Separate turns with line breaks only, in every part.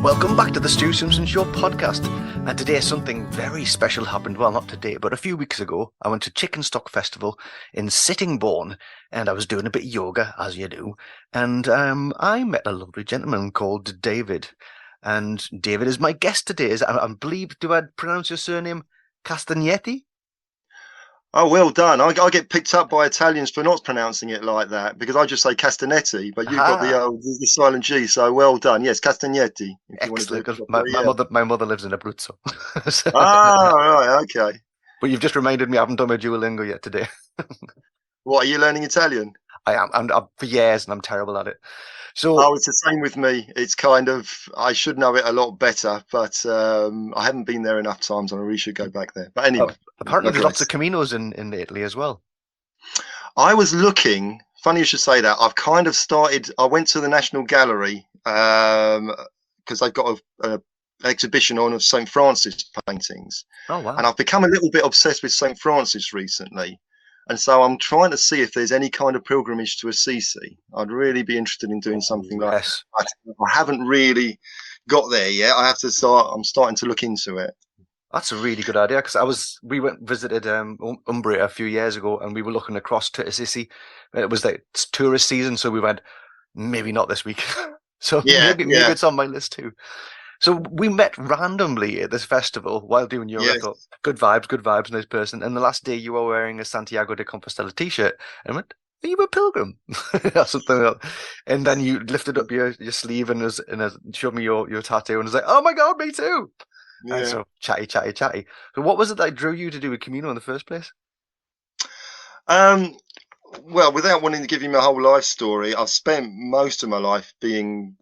Welcome back to the Stu Simpson Show podcast. And today something very special happened. Well, not today, but a few weeks ago. I went to Chickenstock Festival in Sittingbourne, and I was doing a bit of yoga, as you do. And I met a lovely gentleman called David. And David is my guest today. I believe, do I pronounce your surname Castagnetti?
Oh, well done. I get picked up by Italians for not pronouncing it like that because I just say Castagnetti, but you've got the silent G, so well done. Yes, Castagnetti.
Excellent, because my mother lives in Abruzzo. So,
right, okay.
But you've just reminded me I haven't done my Duolingo yet today.
What, are you learning Italian?
I am. I'm for years, and I'm terrible at it. So,
it's the same with me. It's kind of, I should know it a lot better, but I haven't been there enough times, and I really should go back there. But anyway.
Apparently there's lots of Caminos in Italy as well.
I was looking, funny you should say that, I've kind of started, I went to the National Gallery because they've got an exhibition on of St. Francis paintings.
Oh, wow.
And I've become a little bit obsessed with St. Francis recently. And so I'm trying to see if there's any kind of pilgrimage to Assisi. I'd really be interested in doing something like that. I haven't really got there yet. I'm starting to look into it.
That's a really good idea, because we visited Umbria a few years ago, and we were looking across to Assisi. It was like tourist season, so we went, maybe not this week. So maybe it's on my list too. So we met randomly at this festival while doing yoga. I thought, good vibes, nice person. And the last day you were wearing a Santiago De Compestella t-shirt, and I went, are you a pilgrim? Or something else. And then you lifted up your sleeve and showed me your tattoo, and I was like, oh my God, me too. Yeah. And so chatty. So what was it that drew you to do a Camino in the first place?
Well, without wanting to give you my whole life story, I've spent most of my life being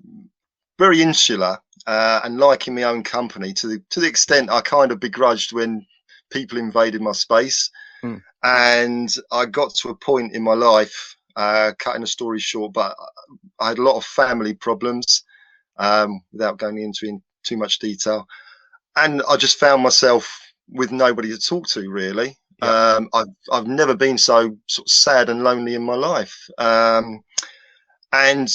very insular and liking my own company to the extent I kind of begrudged when people invaded my space. And I got to a point in my life, cutting a story short, but I had a lot of family problems without going into too much detail. And I just found myself with nobody to talk to, really. Yeah. I've never been so sort of sad and lonely in my life. And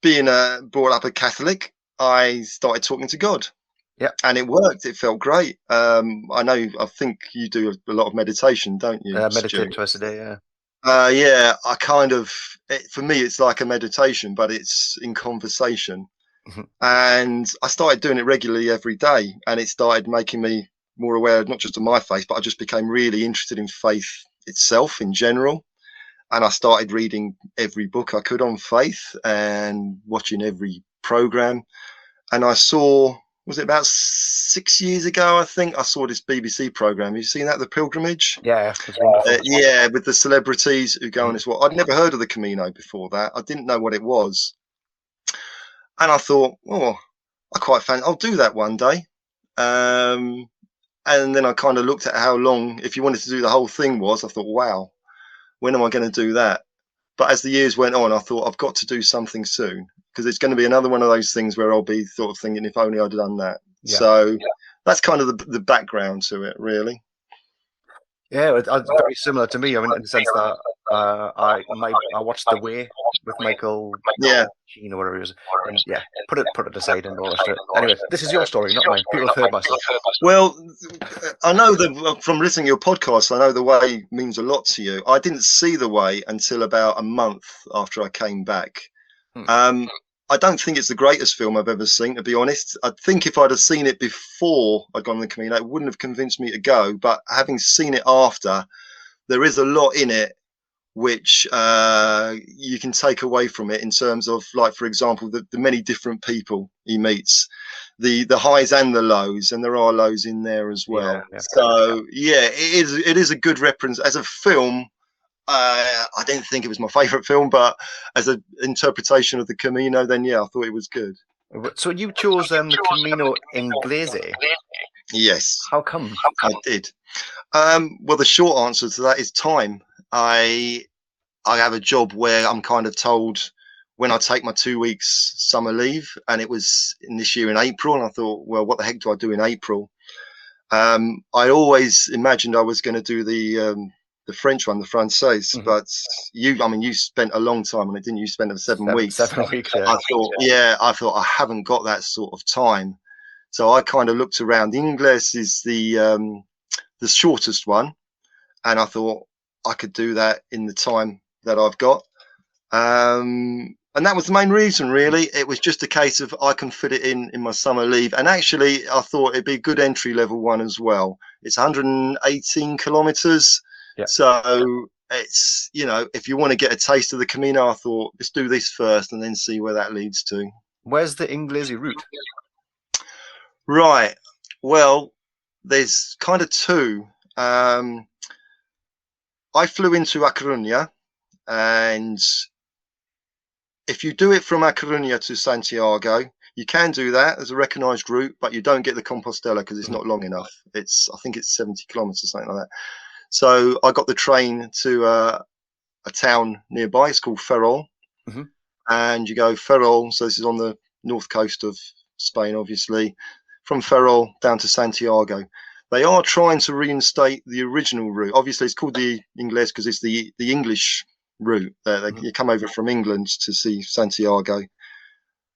being brought up a Catholic, I started talking to God.
Yeah.
And it worked. It felt great. I think you do a lot of meditation, don't you?
Meditate twice a day, yeah.
I kind of, for me, it's like a meditation, but it's in conversation. And I started doing it regularly every day, and it started making me more aware, not just of my faith, but I just became really interested in faith itself in general. And I started reading every book I could on faith and watching every program. And I saw, was it about 6 years ago, I think, I saw this BBC program. Have you seen that, The Pilgrimage?
Yeah.
With the celebrities who go on this. Well, I'd never heard of the Camino before that. I didn't know what it was. And I thought, I'll do that one day. And then I kind of looked at how long, if you wanted to do the whole thing was, I thought, wow, when am I going to do that? But as the years went on, I thought, I've got to do something soon, because it's going to be another one of those things where I'll be sort of thinking, if only I'd done that. Yeah. So that's kind of the background to it, really.
Yeah, it's very similar to me. I mean, in the sense that I watched The Way with Michael Sheen or whatever it was. And put it aside and all that. Anyway, this is your story, not mine. People have heard my stuff.
Well, I know that from listening to your podcast, I know The Way means a lot to you. I didn't see The Way until about a month after I came back. I don't think it's the greatest film I've ever seen, to be honest. I think if I'd have seen it before I'd gone on the Camino, it wouldn't have convinced me to go. But having seen it after, there is a lot in it which you can take away from it in terms of, like, for example, the many different people he meets, the highs and the lows, and there are lows in there as well. So it is a good reference as a film. I didn't think it was my favorite film, but as an interpretation of the Camino, then I thought it was good.
So you chose the Camino Inglese?
Yes.
How come?
I did. Well, the short answer to that is time. I have a job where I'm kind of told when I take my 2 weeks summer leave, and it was this year in April, and I thought, well, what the heck do I do in April? I always imagined I was going to do the French one, the Française. But you spent a long time on it, didn't you? You spent 7 weeks.
7 weeks, yeah.
I thought I haven't got that sort of time. So I kind of looked around. The Inglese is the shortest one, and I thought I could do that in the time that I've got. And that was the main reason, really. It was just a case of I can fit it in my summer leave. And actually, I thought it'd be a good entry level one as well. It's 118 kilometers.
Yeah.
So it's, if you want to get a taste of the Camino, I thought let's do this first and then see where that leads to.
Where's the Inglese route?
Right. Well, there's kind of two. I flew into A Coruña, and if you do it from A Coruña to Santiago, you can do that as a recognised route, but you don't get the Compostela because it's not long enough. I think it's 70 kilometres, something like that. So I got the train to a town nearby. It's called Ferrol. And you go Ferrol. So this is on the north coast of Spain, obviously. From Ferrol down to Santiago. They are trying to reinstate the original route. Obviously, it's called the Inglese because it's the English route. You come over from England to see Santiago.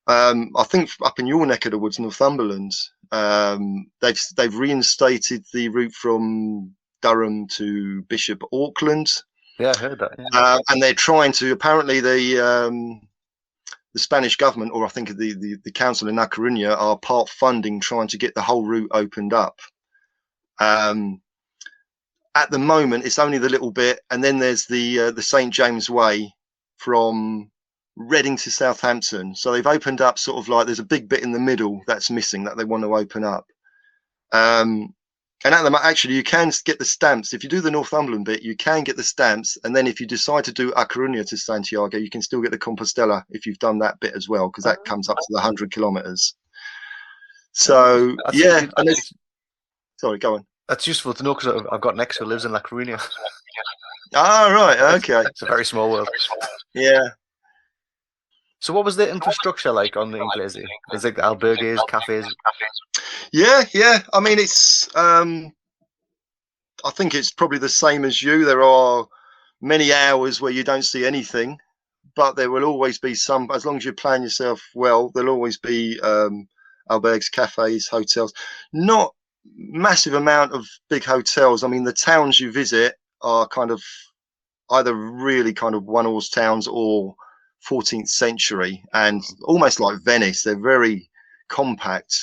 I think up in your neck of the woods, Northumberland, they've reinstated the route from Durham to Bishop Auckland.
Yeah, I heard that. Yeah.
And they're trying to. Apparently, the Spanish government, or I think the council in A Coruña, are part funding trying to get the whole route opened up. At the moment, it's only the little bit, and then there's the St James Way from Reading to Southampton. So they've opened up sort of like there's a big bit in the middle that's missing that they want to open up. And at the moment, actually, you can get the stamps. If you do the Northumberland bit, you can get the stamps. And then if you decide to do A Coruña to Santiago, you can still get the Compostela if you've done that bit as well, because that comes up to the 100 kilometres. So, yeah. Sorry, go on.
That's useful to know because I've got an ex who lives in La Coruña.
Ah, right. Okay.
It's a very small world.
Yeah.
So what was the infrastructure like on the Inglese? Is it albergues, cafes?
Yeah. I mean, it's. I think it's probably the same as you. There are many hours where you don't see anything, but there will always be some. As long as you plan yourself well, there'll always be albergues, cafes, hotels. Not massive amount of big hotels. I mean, the towns you visit are kind of either really kind of one-horse towns or 14th century, and almost like Venice. They're very compact,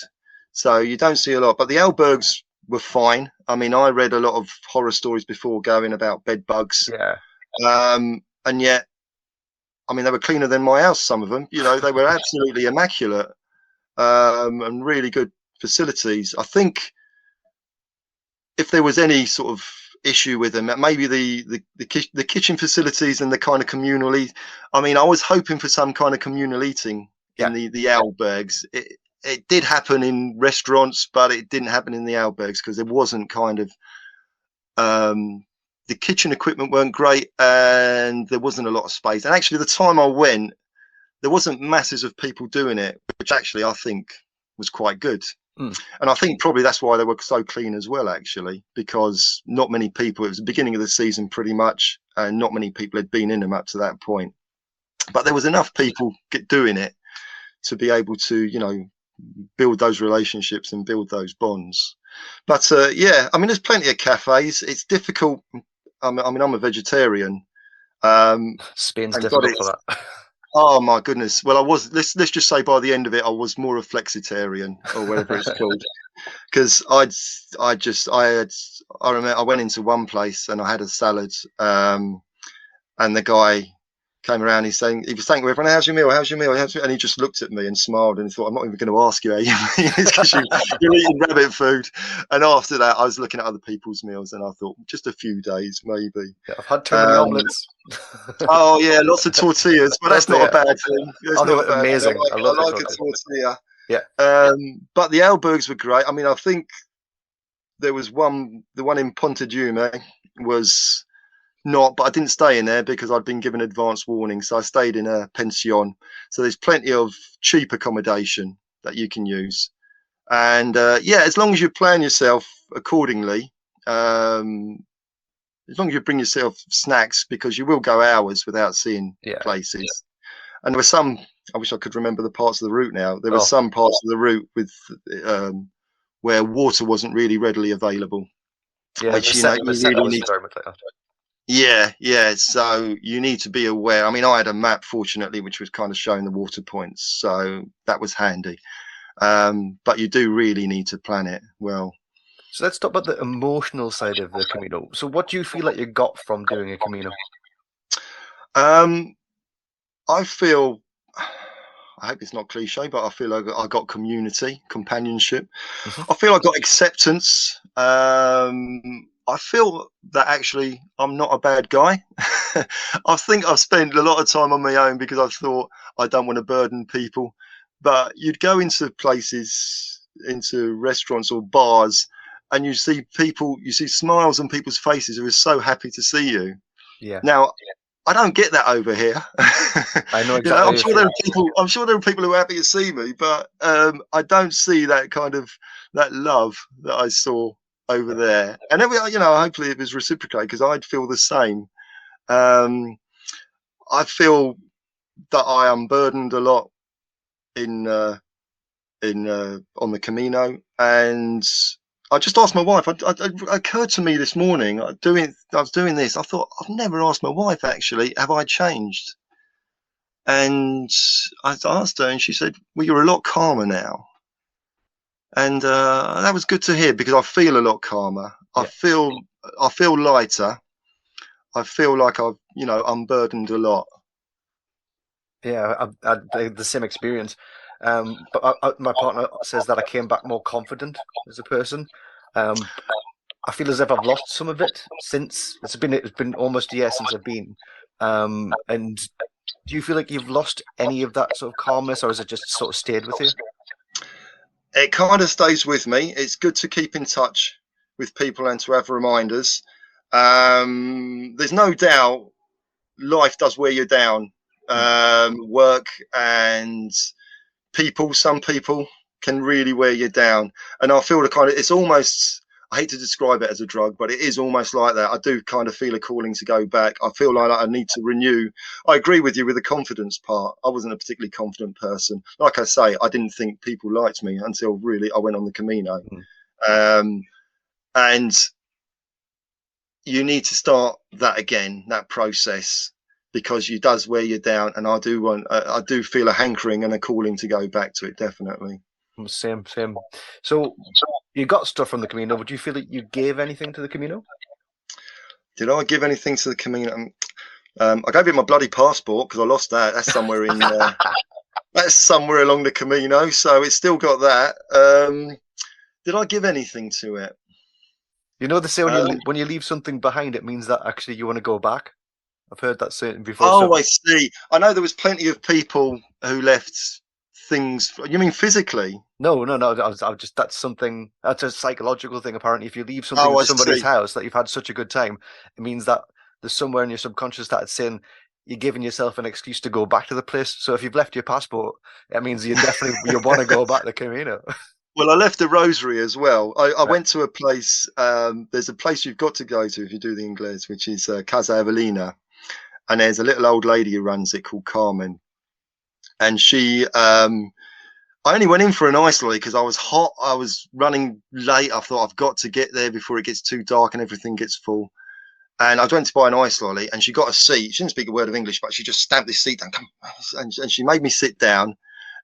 so you don't see a lot. But the albergues were fine. I mean, I read a lot of horror stories before going about bed bugs.
Yeah.
And yet, I mean, they were cleaner than my house. Some of them, they were absolutely immaculate, and really good facilities. I think if there was any sort of issue with them, maybe the kitchen facilities and the kind of communal eat. I mean, I was hoping for some kind of communal eating in the albergues. It did happen in restaurants, but it didn't happen in the albergues because there wasn't kind of the kitchen equipment weren't great, and there wasn't a lot of space. And actually, the time I went, there wasn't masses of people doing it, which actually I think was quite good. And I think probably that's why they were so clean as well, actually, because not many people, it was the beginning of the season pretty much, and not many people had been in them up to that point. But there was enough people doing it to be able to, build those relationships and build those bonds. But yeah, I mean, there's plenty of cafes. It's difficult. I mean, I'm a vegetarian.
Spain's difficult for that.
Oh my goodness! Well, I was. Let's just say by the end of it, I was more a flexitarian or whatever it's called, because I remember I went into one place and I had a salad, and the guy came around. He was thanking everyone. How's your meal? How's your meal? And he just looked at me and smiled and thought, I'm not even going to ask you how you mean. It's because you're eating rabbit food. And after that, I was looking at other people's meals and I thought, just a few days maybe.
Yeah, I've had too many omelets.
Oh yeah, lots of tortillas, but that's not a bad thing.
They're amazing.
I like a tortilla.
Yeah.
But the albergues were great. I mean, I think there was the one in Pontedume was not, but I didn't stay in there because I'd been given advance warning. So I stayed in a pension. So there's plenty of cheap accommodation that you can use. And yeah, as long as you plan yourself accordingly, as long as you bring yourself snacks, because you will go hours without seeing places. And there were some, I wish I could remember the parts of the route now. There were some parts of the route with where water wasn't really readily available.
Yeah,
which
you really need. Very much like that.
Yeah. So you need to be aware. I mean, I had a map, fortunately, which was kind of showing the water points, so that was handy. But you do really need to plan it well.
So let's talk about the emotional side of the Camino. So what do you feel like you got from doing a Camino?
I feel, I hope it's not cliche, but I feel like I got community, companionship. I feel I got acceptance. I feel that actually I'm not a bad guy. I think I've spent a lot of time on my own because I've thought I don't want to burden people. But you'd go into places, into restaurants or bars, and you see people, you see smiles on people's faces who are so happy to see you.
Yeah.
Now, I don't get that over here.
I know exactly.
I'm sure there are people who are happy to see me, but I don't see that kind of that love that I saw over there. And hopefully it was reciprocated, because I'd feel the same. I feel that I unburdened a lot on the Camino, and I just asked my wife. It occurred to me this morning, I was doing this. I thought, I've never asked my wife, actually, have I changed? And I asked her, and she said, well, you're a lot calmer now. And that was good to hear, because I feel a lot calmer. Yeah. I feel lighter. I feel like I've, unburdened a lot.
Yeah, I had the same experience. But my partner says that I came back more confident as a person. I feel as if I've lost some of it since it's been almost a year since I've been. And do you feel like you've lost any of that sort of calmness, or has it just sort of stayed with you?
It kind of stays with me. It's good to keep in touch with people and to have reminders. There's no doubt life does wear you down. Work and people, some people can really wear you down. And I feel it's almost, I hate to describe it as a drug, but it is almost like that. I do kind of feel a calling to go back. I feel like I need to renew. I agree with you with the confidence part. I wasn't a particularly confident person. Like I say, I didn't think people liked me until really I went on the Camino. And you need to start that again, that process, because it does wear you down. And I do feel a hankering and a calling to go back to it, definitely.
Same. So you got stuff from the Camino. Would you feel that you gave anything to the Camino?
Did I give anything to the Camino? I gave it my bloody passport, because I lost that. That's somewhere in that's somewhere along the Camino, so it's still got that. Did I give anything to it?
You know, they say when you leave something behind, it means that actually you want to go back. I've heard that saying before.
Oh, I see. I know there was plenty of people who left things. You mean physically?
No. That's a psychological thing. Apparently, if you leave something in somebody's house that you've had such a good time, it means that there's somewhere in your subconscious that it's saying you're giving yourself an excuse to go back to the place. So if you've left your passport, it means you want to go back to the Camino.
Well, I left a rosary as well. I went to a place. There's a place you've got to go to if you do the Inglese, which is Casa Evelina. And there's a little old lady who runs it called Carmen. And she, I only went in for an ice lolly because I was hot. I was running late. I thought I've got to get there before it gets too dark and everything gets full. And I went to buy an ice lolly, and she got a seat. She didn't speak a word of English, but she just stamped this seat down. And she made me sit down.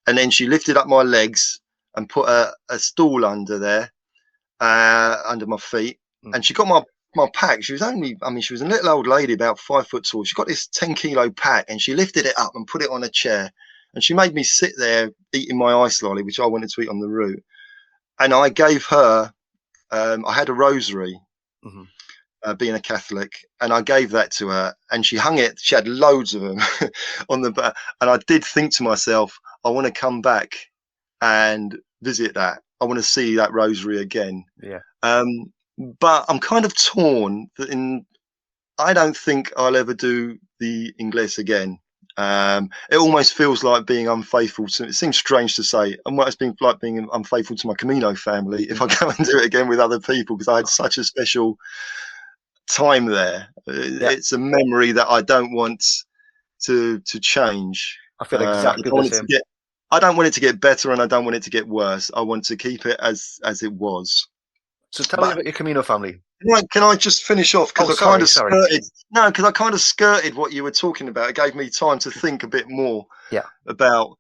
And then she lifted up my legs and put a stool under there, under my feet. And she got my pack. She was she was a little old lady, about 5 foot tall. She got this 10-kilo pack, and she lifted it up and put it on a chair. And she made me sit there eating my ice lolly, which I wanted to eat on the route. And I gave her, I had a rosary, being a Catholic, and I gave that to her. And she hung it. She had loads of them on the back. And I did think to myself, I want to come back and visit that. I want to see that rosary again.
Yeah.
But I'm kind of torn that I don't think I'll ever do the Inglese again. It almost feels like being unfaithful it seems strange to say, and it's been like being unfaithful to my Camino family if I go and do it again with other people, because I had such a special time there. It's a memory that I don't want to change.
I feel exactly the same.
I don't want it to get better, and I don't want it to get worse. I want to keep it as it was.
So tell me about your Camino family.
Can I just finish off? Because
I kind of skirted.
No, because I kind of skirted what you were talking about. It gave me time to think a bit more.
Yeah.
About.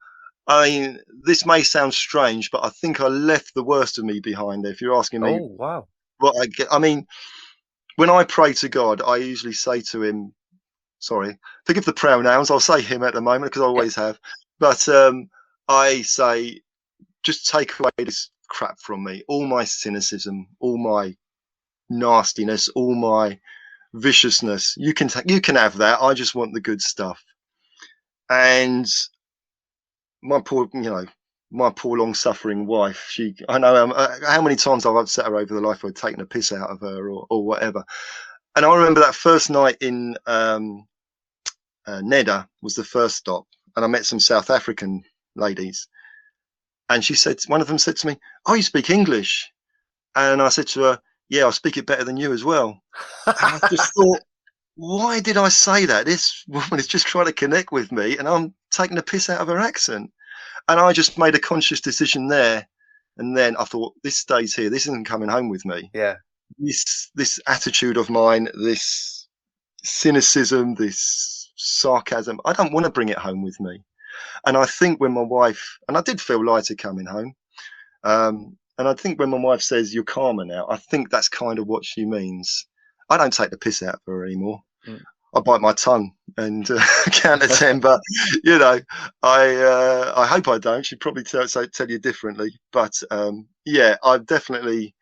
I mean, this may sound strange, but I think I left the worst of me behind there. If you're asking me,
oh wow,
what I get. I mean, when I pray to God, I usually say to Him, "Sorry, forgive the pronouns. I'll say Him at the moment because I always have." But I say, just take away this crap from me, all my cynicism, all my nastiness, all my viciousness. You can have that. I just want the good stuff. And my poor long-suffering wife. I know how many times I've upset her over the life I've taken a piss out of her or whatever. And I remember that first night in Neda was the first stop, and I met some South African ladies. And one of them said to me, "Oh, you speak English?" And I said to her, "Yeah, I speak it better than you as well." And I just thought, why did I say that? This woman is just trying to connect with me, and I'm taking a piss out of her accent. And I just made a conscious decision there. And then I thought, this stays here. This isn't coming home with me.
Yeah.
This attitude of mine, this cynicism, this sarcasm, I don't want to bring it home with me. And I think when my wife, and I did feel lighter coming home, and I think when my wife says, "You're calmer now," I think that's kind of what she means. I don't take the piss out of her anymore. I bite my tongue and count to 10, but I hope I don't. She'd probably tell you differently. But I've definitely,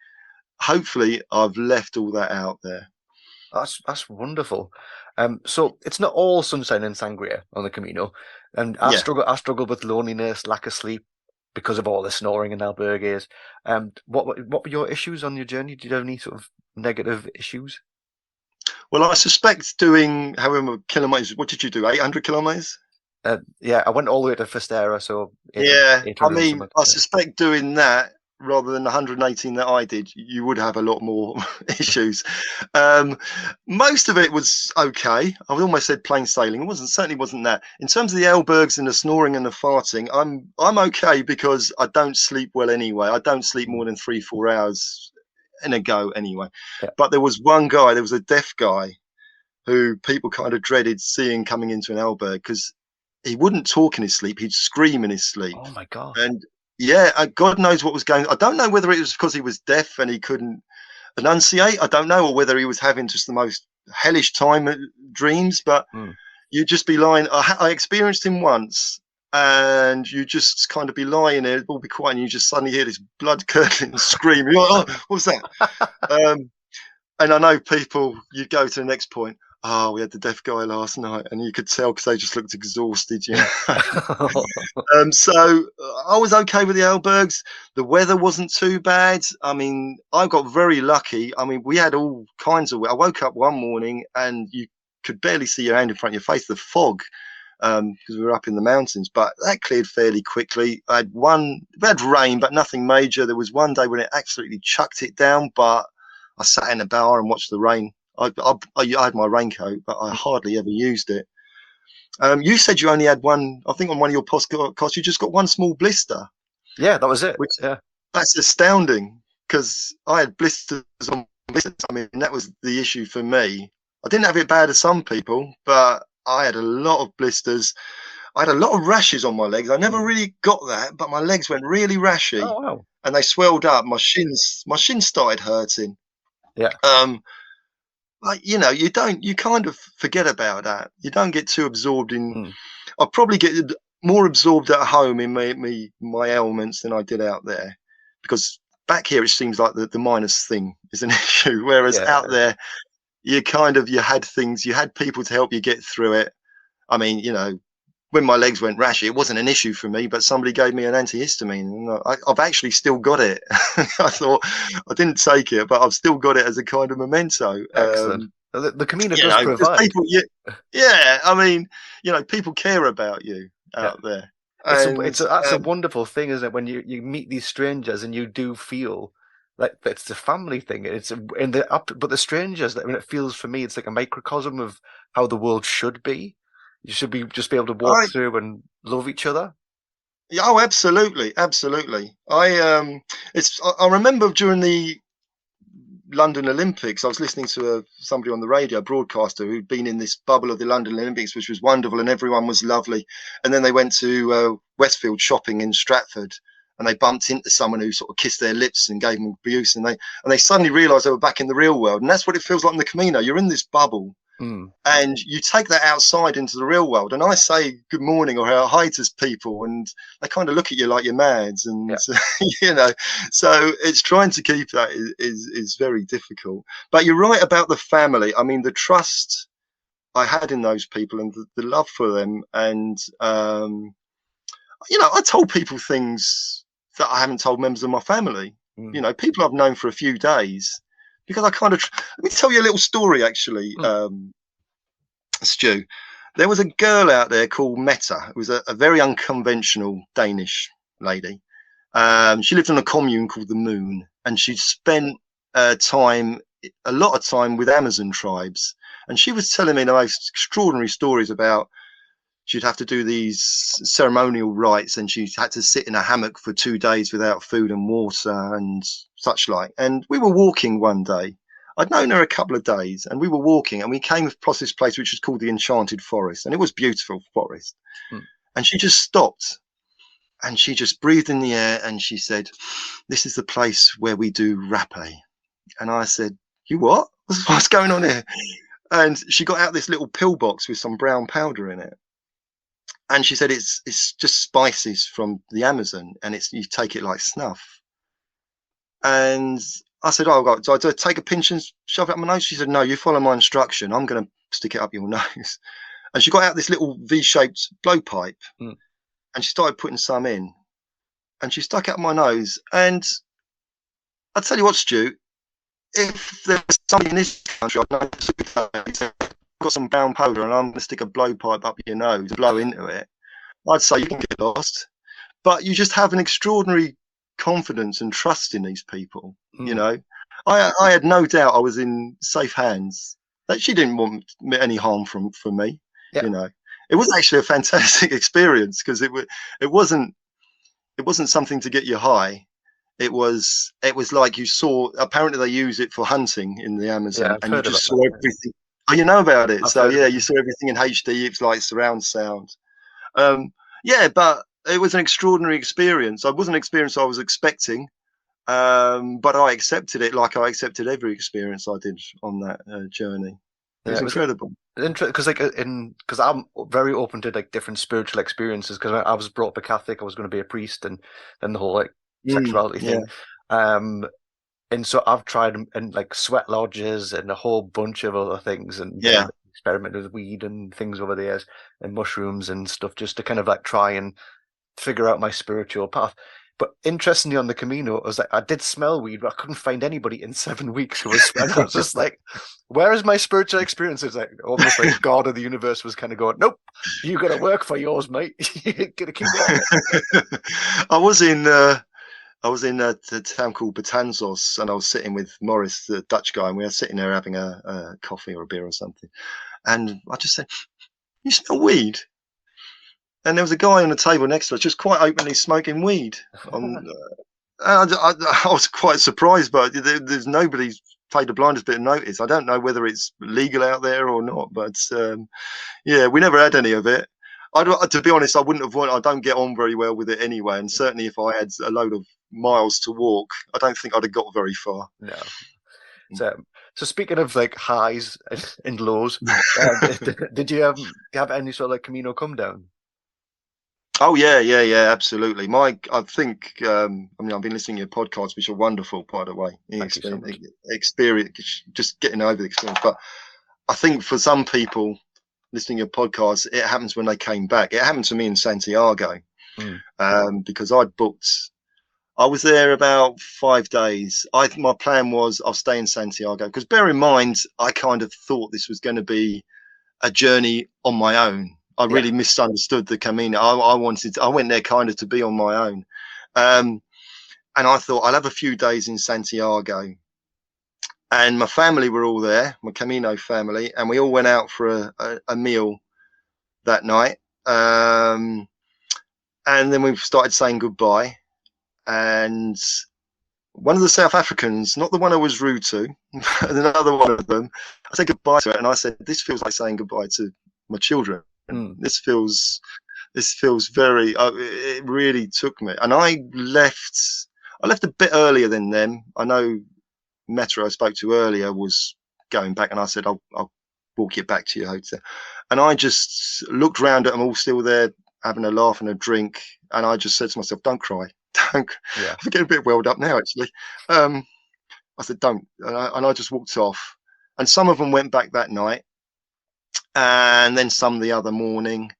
hopefully, I've left all that out there.
That's wonderful. So it's not all sunshine and sangria on the Camino, and I struggle with loneliness, lack of sleep because of all the snoring in albergues. What were your issues on your journey? Did you have any sort of negative issues?
Well, I suspect doing however kilometers. What did you do? 800 kilometers?
I went all the way to Fistera. So
I mean, I suspect doing that rather than the 118 that I did, you would have a lot more issues. Most of it was okay. I almost said plain sailing. It certainly wasn't that. In terms of the albergs and the snoring and the farting, I'm okay because I don't sleep well anyway. I don't sleep more than 3-4 hours in a go anyway. Yeah. But there was one guy, there was a deaf guy who people kind of dreaded seeing coming into an alberg because he wouldn't talk in his sleep. He'd scream in his sleep.
Oh my God.
And God knows what was going on. I don't know whether it was because he was deaf and he couldn't enunciate. I don't know, or whether he was having just the most hellish time dreams, but you'd just be lying. I experienced him once, and you just kind of be lying there, all be quiet, and you just suddenly hear this blood-curdling scream. You're like, "Oh, what was that?" And I know people, you go to the next point. "Oh, we had the deaf guy last night," and you could tell because they just looked exhausted. So I was okay with the albergs. The weather wasn't too bad. I mean, I got very lucky. I mean, we had all kinds of. I woke up one morning and you could barely see your hand in front of your face. The fog, because we were up in the mountains, but that cleared fairly quickly. We had rain, but nothing major. There was one day when it absolutely chucked it down, but I sat in a bar and watched the rain. I had my raincoat, but I hardly ever used it. You said you only had one. I think on one of your podcasts, you just got one small blister.
Yeah, that was it.
That's astounding because I had blisters on blisters. I mean, that was the issue for me. I didn't have it bad as some people, but I had a lot of blisters. I had a lot of rashes on my legs. I never really got that, but my legs went really rashy.
Oh, wow.
And they swelled up. My shins started hurting.
Yeah.
Like, you kind of forget about that. You don't get too absorbed in. I probably get more absorbed at home in my ailments than I did out there, because back here it seems like the minus thing is an issue, whereas out there you had people to help you get through it. I mean, when my legs went rashy, it wasn't an issue for me, but somebody gave me an antihistamine. I've actually still got it. I thought I didn't take it, but I've still got it as a kind of memento.
Excellent. The Camino does provide.
People, I mean, people care about you out there.
That's a wonderful thing, isn't it? When you meet these strangers and you do feel like it's the family thing. It's in the up, but the strangers. I mean, it feels for me, it's like a microcosm of how the world should be. You should be just be able to walk through and love each other.
Yeah, oh, absolutely, absolutely. I remember during the London Olympics, I was listening to somebody on the radio, a broadcaster who'd been in this bubble of the London Olympics, which was wonderful, and everyone was lovely. And then they went to Westfield shopping in Stratford, and they bumped into someone who sort of kissed their lips and gave them abuse, and they suddenly realised they were back in the real world. And that's what it feels like in the Camino. You're in this bubble. And you take that outside into the real world, and I say good morning or hi to people, and they kind of look at you like you're mad, and so it's trying to keep that is very difficult. But you're right about the family. I mean, the trust I had in those people and the love for them, and I told people things that I haven't told members of my family. People I've known for a few days. Because let me tell you a little story, actually, Stu. There was a girl out there called Meta. It was a very unconventional Danish lady. She lived on a commune called the Moon, and she'd spent a lot of time with Amazon tribes. And she was telling me the most extraordinary stories about she'd have to do these ceremonial rites, and she had to sit in a hammock for 2 days without food and water and such like. And we were walking one day. I'd known her a couple of days, and we were walking, and we came across this place which was called the Enchanted Forest, and it was beautiful forest. And she just stopped, and she just breathed in the air, and she said, "This is the place where we do rapé." And I said, "You what? What's going on here?" And she got out this little pill box with some brown powder in it. And she said, it's just spices from the Amazon, and you take it like snuff. And I said, "Oh, God, so I take a pinch and shove it up my nose?" She said, "No, you follow my instruction. I'm going to stick it up your nose." And she got out this little V-shaped blowpipe, and she started putting some in, and she stuck it up my nose. And I tell you what, Stu, if there's somebody in this country, I know got some brown powder and I'm going to stick a blowpipe up your nose, blow into it, I'd say you can get lost. But you just have an extraordinary confidence and trust in these people. I had no doubt I was in safe hands, that she didn't want any harm from me. It was actually a fantastic experience, because it wasn't something to get you high. It was like you saw, apparently they use it for hunting in the Amazon, and you just saw everything. Oh, you know about it. So yeah, you saw everything in HD. It's like surround sound. But it was an extraordinary experience. It wasn't an experience I was expecting, but I accepted it like I accepted every experience I did on that journey. It was incredible.
Because because I'm very open to like different spiritual experiences, because I was brought up a Catholic. I was going to be a priest, and then the whole like sexuality thing. And so I've tried in like sweat lodges and a whole bunch of other things, and experimented with weed and things over the years, and mushrooms and stuff, just to kind of like try and figure out my spiritual path. But interestingly, on the Camino, I was like, I did smell weed, but I couldn't find anybody in 7 weeks who was smelling. I was just like, where is my spiritual experience? It's like almost like God of the universe was kind of going, "Nope, you got to work for yours, mate. You got to keep working."
I was in a town called Betanzos, and I was sitting with Morris, the Dutch guy, and we were sitting there having a coffee or a beer or something. And I just said, "You smell weed?" And there was a guy on the table next to us just quite openly smoking weed. I was quite surprised, but there's nobody's paid the blindest bit of notice. I don't know whether it's legal out there or not, but we never had any of it. To be honest, I wouldn't have wanted. I don't get on very well with it anyway, and certainly if I had a load of miles to walk, I don't think I'd have got very far.
No. So speaking of like highs and lows, did you have any sort of like Camino come down?
Oh yeah, absolutely. I think I've been listening to your podcasts, which are wonderful, by the way. Experience, just getting over the experience. But I think for some people listening to your podcast, it happens when they came back. It happened to me in Santiago, because I was there about 5 days. My plan was I'll stay in Santiago, because bear in mind, I kind of thought this was going to be a journey on my own. I really misunderstood the Camino. I went there kind of to be on my own. and I thought I'll have a few days in Santiago. And my family were all there, my Camino family, and we all went out for a meal that night. And then we started saying goodbye. And one of the South Africans, not the one I was rude to, but another one of them, I said goodbye to it, and I said, "This feels like saying goodbye to my children. This feels very." It really took me, and I left a bit earlier than them. I know Meta I spoke to earlier was going back, and I said, I'll walk you back to your hotel. And I just looked round at them all still there, having a laugh and a drink, and I just said to myself, "Don't cry." I'm getting a bit welled up now, actually. I said, "Don't," and I just walked off. And some of them went back that night, and then some the other morning.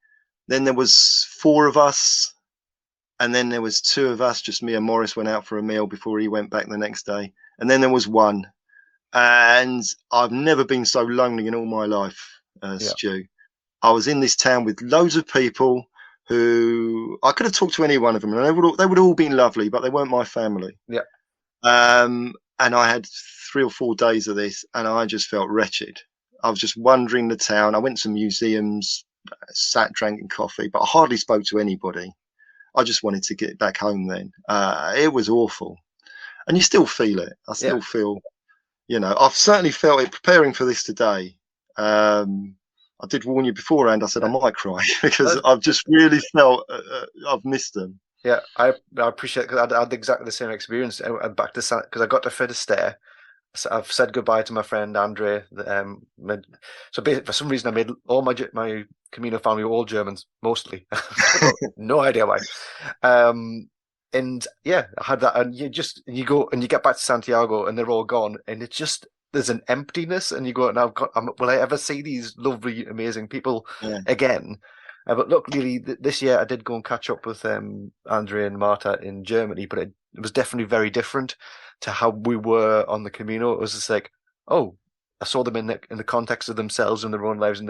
Then there was 4 of us, and then there was 2 of us. Just me and Morris went out for a meal before he went back the next day. And then there was 1. And I've never been so lonely in all my life, Stu. I was in this town with loads of people who I could have talked to any one of them, and they would all been lovely, but they weren't my family.
Yeah.
And I had 3 or 4 days of this, and I just felt wretched. I was just wandering the town. I went to museums, sat drinking coffee, but I hardly spoke to anybody. I just wanted to get back home then. It was awful. And you still feel it. I still feel, I've certainly felt it preparing for this today. I did warn you beforehand. I said I might cry because I've just really felt I've missed them.
Yeah, I appreciate it because I had exactly the same experience. Back to because I got to Finisterre. So I've said goodbye to my friend Andre. So basically, for some reason, I made all my Camino family were all Germans, mostly. No idea why. And yeah, I had that, and you go and you get back to Santiago, and they're all gone, and it's just there's an emptiness, and you go, now will I ever see these lovely, amazing people again? But look, really, this year I did go and catch up with Andre and Marta in Germany, but it was definitely very different to how we were on the Camino. It was just like, oh, I saw them in the context of themselves and their own lives.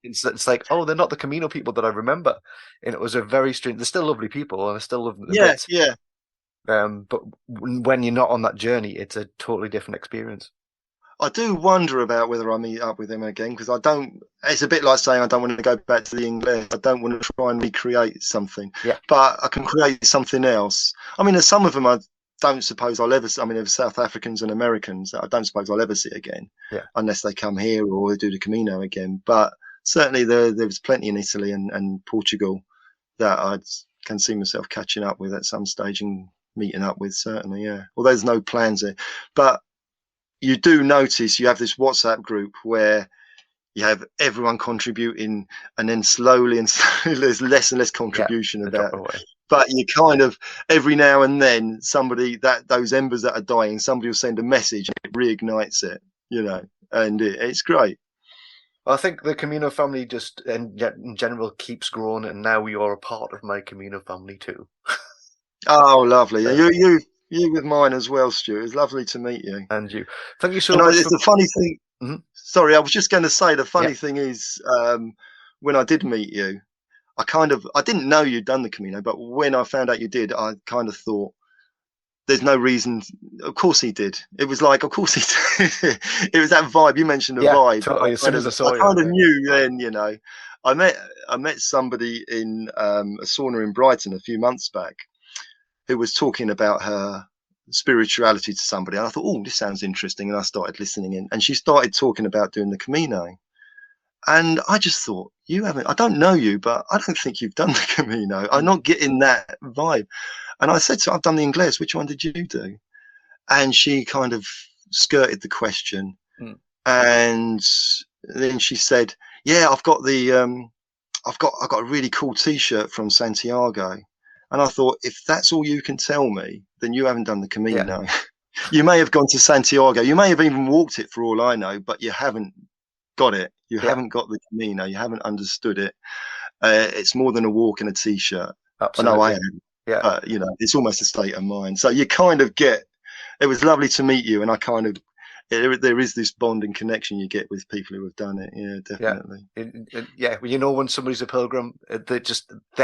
It's like, oh, they're not the Camino people that I remember. And it was a very strange. They're still lovely people, and I still love them. But when you're not on that journey, it's a totally different experience.
I do wonder about whether I meet up with them again, because I don't. It's a bit like saying I don't want to go back to the English. I don't want to try and recreate something.
Yeah.
But I can create something else. I mean, there's some of them I don't suppose I'll ever. I mean, there's South Africans and Americans that I don't suppose I'll ever see again, unless they come here or they do the Camino again. But certainly there's plenty in Italy and Portugal that I can see myself catching up with at some stage and meeting up with, certainly, yeah. Although there's no plans there. But you do notice you have this WhatsApp group where you have everyone contributing, and then slowly there's less and less contribution about it. But you kind of, every now and then, those embers that are dying, somebody will send a message and it reignites it, and it's great.
I think the Camino family just in general keeps growing, and now you're a part of my Camino family too.
Oh, lovely. You with mine as well, Stu. It's lovely to meet you.
And you. Thank you so much.
It's the funny thing. Mm-hmm. Sorry, I was just going to say the funny thing is when I did meet you, I didn't know you'd done the Camino, but when I found out you did, I kind of thought, there's no reason. Of course he did. It was like, of course he did. It was that vibe. You mentioned the vibe.
Totally. As soon as I saw you,
I kind of knew then, I met somebody in a sauna in Brighton a few months back who was talking about her spirituality to somebody. And I thought, oh, this sounds interesting. And I started listening in. And she started talking about doing the Camino. And I just thought, I don't know you, but I don't think you've done the Camino. I'm not getting that vibe. And I said to her, I've done the Inglese. Which one did you do? And she kind of skirted the question. And then she said, yeah, I've got a really cool T-shirt from Santiago. And I thought, if that's all you can tell me, then you haven't done the Camino. Yeah. You may have gone to Santiago. You may have even walked it for all I know, but you haven't got it. You haven't got the Camino. You haven't understood it. It's more than a walk in a T-shirt.
Absolutely.
I know I am. Yeah. It's almost a state of mind. So you kind of get, it was lovely to meet you. And I kind of, there is this bond and connection you get with people who have done it. Yeah, definitely.
Yeah. When somebody's a pilgrim, they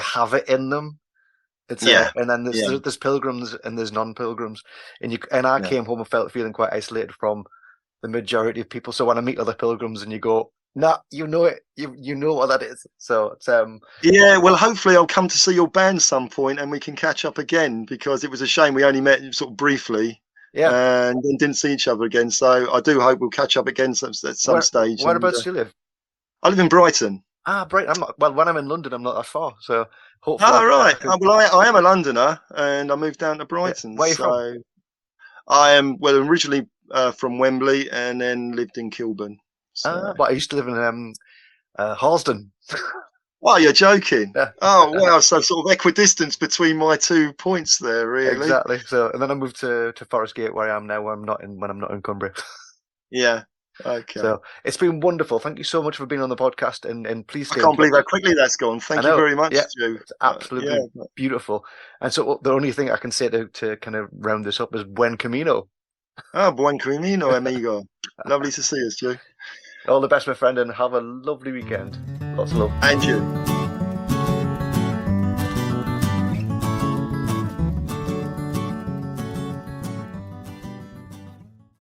have it in them. It's and then there's pilgrims and there's non-pilgrims, and I came home and feeling quite isolated from the majority of people. So when I meet other pilgrims and you go, nah, you know it, you know what that is. So it's
well, hopefully I'll come to see your band some point and we can catch up again, because it was a shame we only met sort of briefly. And then didn't see each other again. So I do hope we'll catch up again at some stage.
Whereabouts do you live?
I live in Brighton.
Brighton. When I'm in London, I'm not that far. So hopefully.
Right. I am a Londoner, and I moved down to Brighton.
Where are you from?
I am originally from Wembley, and then lived in Kilburn.
But I used to live in Harlesden.
Oh, you're joking. Yeah. Oh, wow. So sort of equidistance between my 2 points there, really.
Exactly. So, and then I moved to Forest Gate, where I am now, when I'm not in Cumbria.
Yeah. Okay.
So it's been wonderful. Thank you so much for being on the podcast, and please stay.
I can't believe how quickly that's gone. Thank you very much, Stu.
It's absolutely beautiful. And so the only thing I can say to kind of round this up is Buen Camino.
Buen Camino, amigo. Lovely to see you, Stu.
All the best, my friend, and have a lovely weekend. Lots of love.
And you.